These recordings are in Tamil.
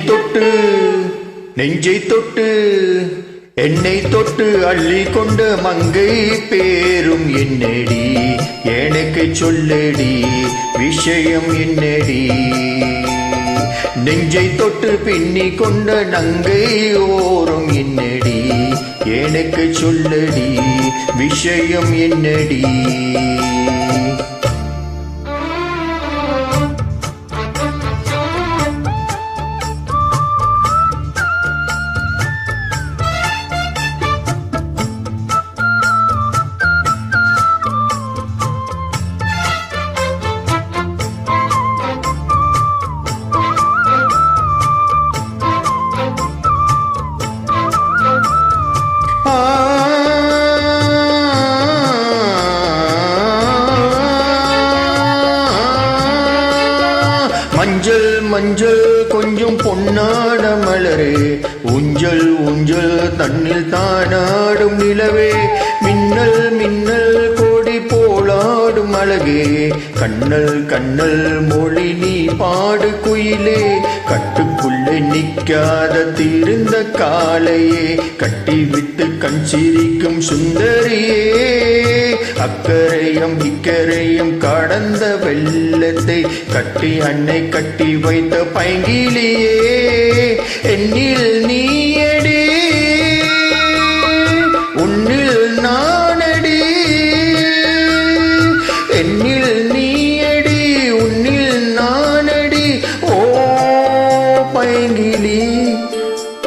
தொட்டு நெஞ்சை தொட்டு என்னை தொட்டு அள்ளி கொண்ட மங்கை பேரும் என்னடி எனக்கு சொல்லடி விஷயம் என்னடி நெஞ்சை தொட்டு பின்னி கொண்ட நங்கை ஓரம் என்னடி எனக்கு சொல்லடி விஷயம் என்னடி மஞ்சள் மஞ்சள் கொஞ்சம் பொன்னாட மலரே ஊஞ்சல் ஊஞ்சல் தன்னில் தானாடும் நிலவே மின்னல் மின்னல் கோடி போலாடும் அழகே கண்ணல் கண்ணல் மொழி நீ பாடு குயிலே கட்டுக்குள்ளே நிற்காத தீர்ந்த காலையே கட்டிவிட்டு கண் சிரிக்கும் சுந்தரியே அக்கரையும் இக்கரையும் கடந்த வெள்ளத்தை கட்டி அன்னை கட்டி வைத்த பைங்கிலியே என்னில் நீயடி உன்னில் நானடி என்னில் நீயடி உன்னில் நானடி ஓ பைங்கிலி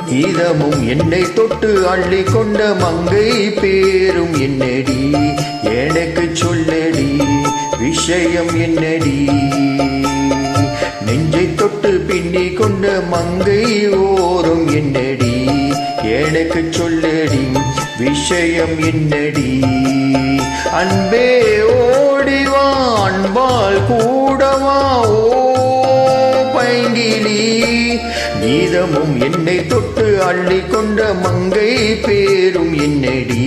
நீதமும் என்னை தொட்டு அள்ளி கொண்ட மங்கை பேரும் என்னடி எனக்கு சொல்லடி விஷயம் என்னடி நெஞ்சை தொட்டு பின்னி கொண்ட மங்கை ஓரம் என்னடி எனக்கு சொல்லடி விஷயம் என்னடி அன்பே ஓடிவா அன்பால் கூடவா ஓ பைங்கிலி நீதமும் என்னை தொட்டு அள்ளி கொண்ட மங்கை பேரும் என்னடி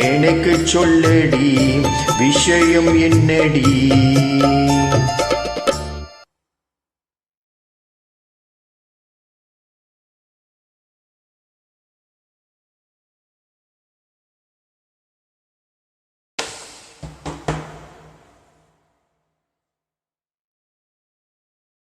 எனக்கு சொல்லடி விஷயம் என்னடி